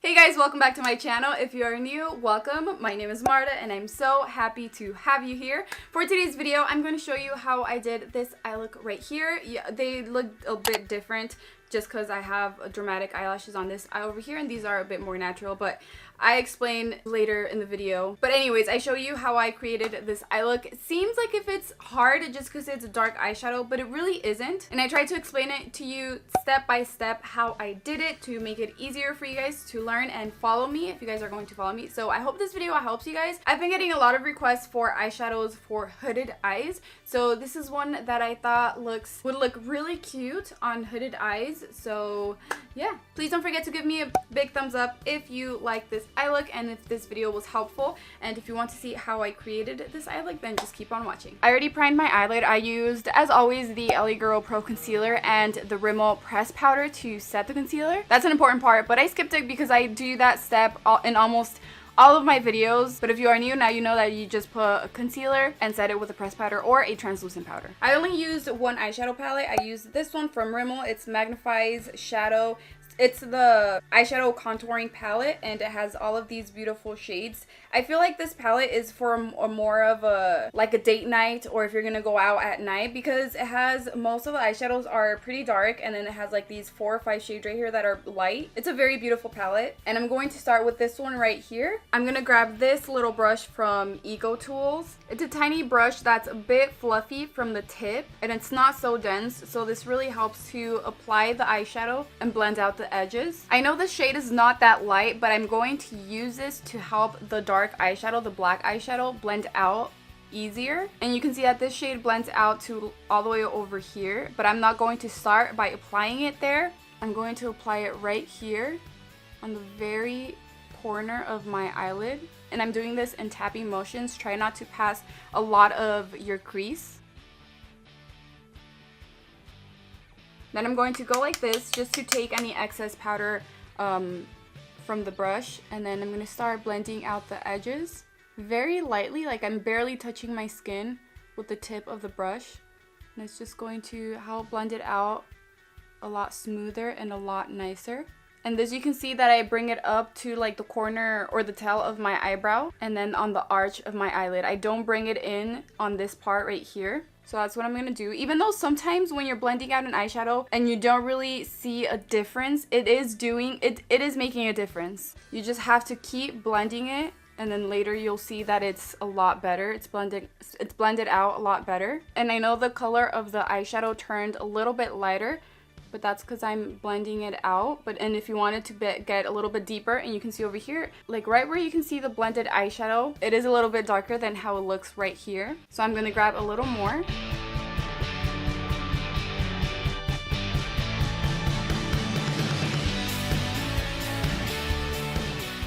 Hey guys, welcome back to my channel. If you are new, welcome. My name is Marta and I'm so happy to have you here. For today's video, I'm going to show you how I did this eye look right here. Yeah, they look a bit different just because I have dramatic eyelashes on this eye over here and these are a bit more natural, but I explain later in the video. But anyways, I show you how I created this eye look. It seems like if it's hard just because it's a dark eyeshadow, but it really isn't. And I tried to explain it to you step by step how I did it to make it easier for you guys to learn and follow me if you guys are going to follow me. So I hope this video helps you guys. I've been getting a lot of requests for eyeshadows for hooded eyes. So this is one that I thought would look really cute on hooded eyes. So yeah, please don't forget to give me a big thumbs up if you like this eye look and if this video was helpful, and if you want to see how I created this eye look, then just keep on watching. I already primed my eyelid. I used, as always, the EYEBROW Pro Concealer and the Rimmel press powder to set the concealer. That's an important part, but I skipped it because I do that step in almost all of my videos. But if you are new, now you know that you just put a concealer and set it with a press powder or a translucent powder. I only used one eyeshadow palette. I used this one from Rimmel. It's Magnif'eyes Shadow. It's the eyeshadow contouring palette and it has all of these beautiful shades. I feel like this palette is for more of a date night, or if you're gonna go out at night, because it has, most of the eyeshadows are pretty dark and then it has like these 4 or 5 shades right here that are light. It's a very beautiful palette and I'm going to start with this one right here. I'm gonna grab this little brush from Ego Tools. It's a tiny brush that's a bit fluffy from the tip and it's not so dense, so this really helps to apply the eyeshadow and blend out the edges. I know the shade is not that light, but I'm going to use this to help the dark eyeshadow, the black eyeshadow, blend out easier. And you can see that this shade blends out to all the way over here, but I'm not going to start by applying it there. I'm going to apply it right here on the very corner of my eyelid, and I'm doing this in tapping motions. Try not to pass a lot of your crease. Then I'm going to go like this just to take any excess powder from the brush, and then I'm going to start blending out the edges very lightly, like I'm barely touching my skin with the tip of the brush, and it's just going to help blend it out a lot smoother and a lot nicer. And as you can see that I bring it up to like the corner or the tail of my eyebrow and then on the arch of my eyelid. I don't bring it in on this part right here. So that's what I'm going to do. Even though sometimes when you're blending out an eyeshadow and you don't really see a difference, it is making a difference. You just have to keep blending it, and then later you'll see that it's a lot better. It's blended out a lot better. And I know the color of the eyeshadow turned a little bit lighter, but that's because I'm blending it out. And if you wanted to get a little bit deeper, and you can see over here, like right where you can see the blended eyeshadow, it is a little bit darker than how it looks right here. So I'm going to grab a little more.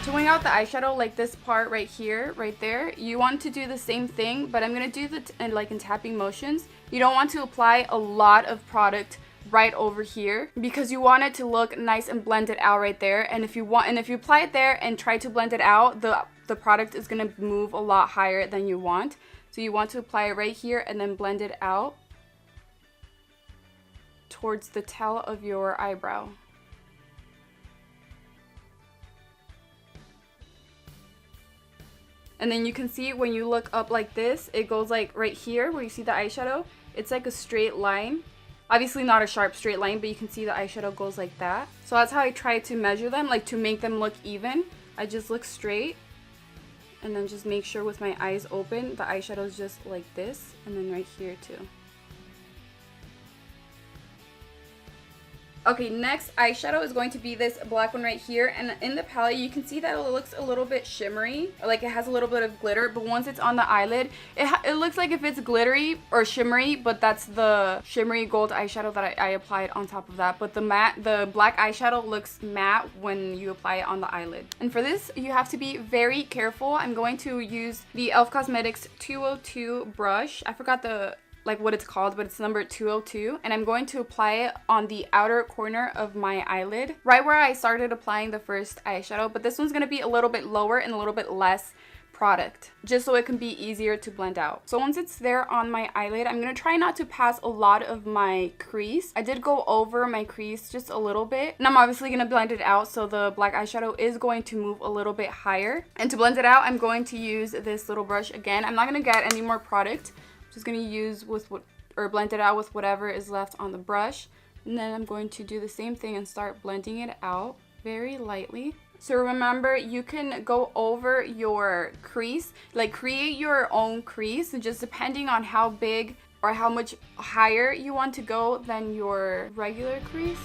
To wing out the eyeshadow, like this part right here, right there, you want to do the same thing, but I'm going to do like in tapping motions. You don't want to apply a lot of product right over here because you want it to look nice and blended out right there. And if you apply it there and try to blend it out, the product is going to move a lot higher than you want. So you want to apply it right here and then blend it out towards the tail of your eyebrow. And then you can see when you look up like this, it goes like right here where you see the eyeshadow. It's like a straight line. Obviously not a sharp straight line, but you can see the eyeshadow goes like that. So that's how I try to measure them, like to make them look even. I just look straight and then just make sure with my eyes open, the eyeshadow is just like this, and then right here too. Okay, next eyeshadow is going to be this black one right here, and in the palette you can see that it looks a little bit shimmery, like it has a little bit of glitter, but once it's on the eyelid, it looks like if it's glittery or shimmery, but that's the shimmery gold eyeshadow that I applied on top of that. But the black eyeshadow looks matte when you apply it on the eyelid. And for this, you have to be very careful. I'm going to use the e.l.f. Cosmetics 202 brush. I forgot what it's called, but it's number 202, and I'm going to apply it on the outer corner of my eyelid, right where I started applying the first eyeshadow, but this one's going to be a little bit lower and a little bit less product, just so it can be easier to blend out. So once it's there on my eyelid, I'm going to try not to pass a lot of my crease. I did go over my crease just a little bit, and I'm obviously going to blend it out, so the black eyeshadow is going to move a little bit higher. And to blend it out, I'm going to use this little brush again. I'm not going to get any more product. I'm just going to use blend it out with whatever is left on the brush. And then I'm going to do the same thing and start blending it out very lightly. So remember, you can go over your crease, like create your own crease, just depending on how big or how much higher you want to go than your regular crease.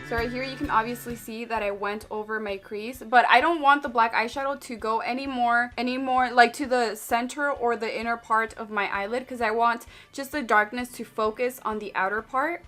So right here you can obviously see that I went over my crease, but I don't want the black eyeshadow to go any more like to the center or the inner part of my eyelid, because I want just the darkness to focus on the outer part.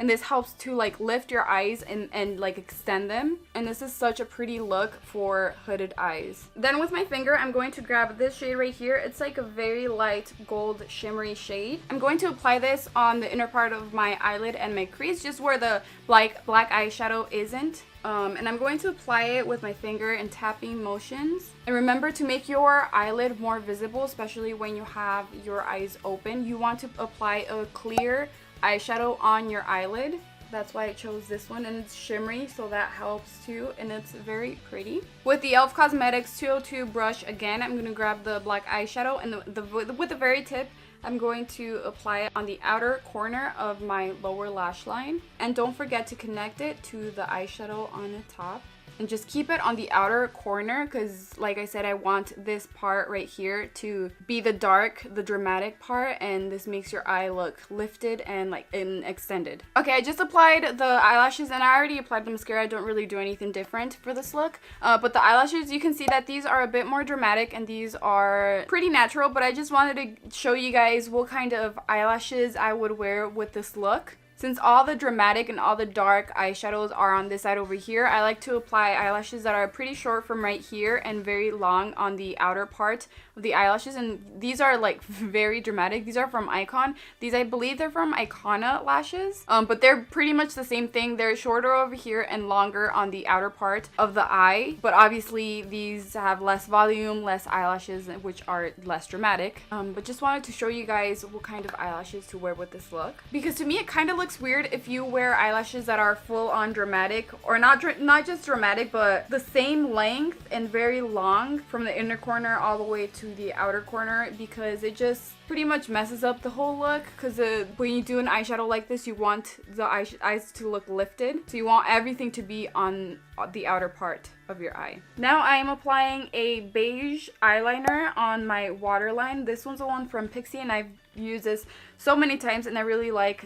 And this helps to like lift your eyes and like extend them. And this is such a pretty look for hooded eyes. Then with my finger, I'm going to grab this shade right here. It's like a very light gold shimmery shade. I'm going to apply this on the inner part of my eyelid and my crease, just where the black eyeshadow isn't. And I'm going to apply it with my finger in tapping motions. And remember to make your eyelid more visible, especially when you have your eyes open. You want to apply a clear eyeshadow on your eyelid. That's why I chose this one, and it's shimmery, so that helps too, and it's very pretty. With the e.l.f. Cosmetics 202 brush again, I'm going to grab the black eyeshadow, and with the very tip, I'm going to apply it on the outer corner of my lower lash line. And don't forget to connect it to the eyeshadow on the top. And just keep it on the outer corner, because like I said, I want this part right here to be the dramatic part, and this makes your eye look lifted and extended. Okay, I just applied the eyelashes, and I already applied the mascara. I don't really do anything different for this look. But the eyelashes, you can see that these are a bit more dramatic and these are pretty natural, but I just wanted to show you guys what kind of eyelashes I would wear with this look. Since all the dramatic and all the dark eyeshadows are on this side over here, I like to apply eyelashes that are pretty short from right here and very long on the outer part of the eyelashes. And these are like very dramatic. These are from Icon. These, I believe they're from Icona lashes. But they're pretty much the same thing. They're shorter over here and longer on the outer part of the eye. But obviously these have less volume, less eyelashes, which are less dramatic. But just wanted to show you guys what kind of eyelashes to wear with this look. Because to me, it kind of looks weird if you wear eyelashes that are full on dramatic, or not just dramatic, but the same length and very long from the inner corner all the way to the outer corner, because it just pretty much messes up the whole look. Because when you do an eyeshadow like this, you want the eyes to look lifted, so you want everything to be on the outer part of your eye. Now I am applying a beige eyeliner on my waterline. This one's the one from Pixi, and I've used this so many times, and I really like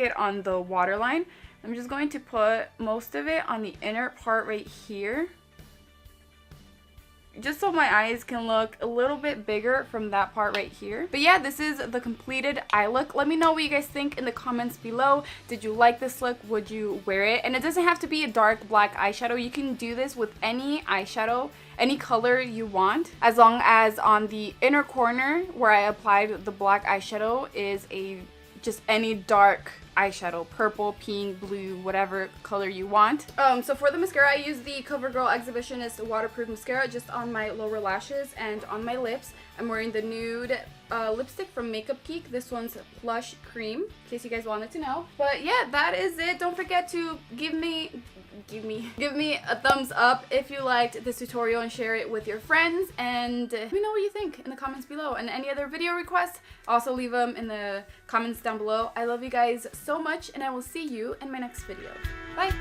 it on the waterline. I'm just going to put most of it on the inner part right here, just so my eyes can look a little bit bigger from that part right here. But yeah, this is the completed eye look. Let me know what you guys think in the comments below. Did you like this look? Would you wear it? And it doesn't have to be a dark black eyeshadow. You can do this with any eyeshadow, any color you want, as long as on the inner corner where I applied the black eyeshadow is just any dark eyeshadow, purple, pink, blue, whatever color you want. So for the mascara, I use the Covergirl Exhibitionist waterproof mascara just on my lower lashes and on my lips. I'm wearing the nude lipstick from Geek. This one's Plush Cream, in case you guys wanted to know. But yeah, that is it. Don't forget to give me a thumbs up if you liked this tutorial, and share it with your friends, and let me know what you think in the comments below. And any other video requests, also leave them in the comments down below. I love you guys so much, and I will see you in my next video. Bye!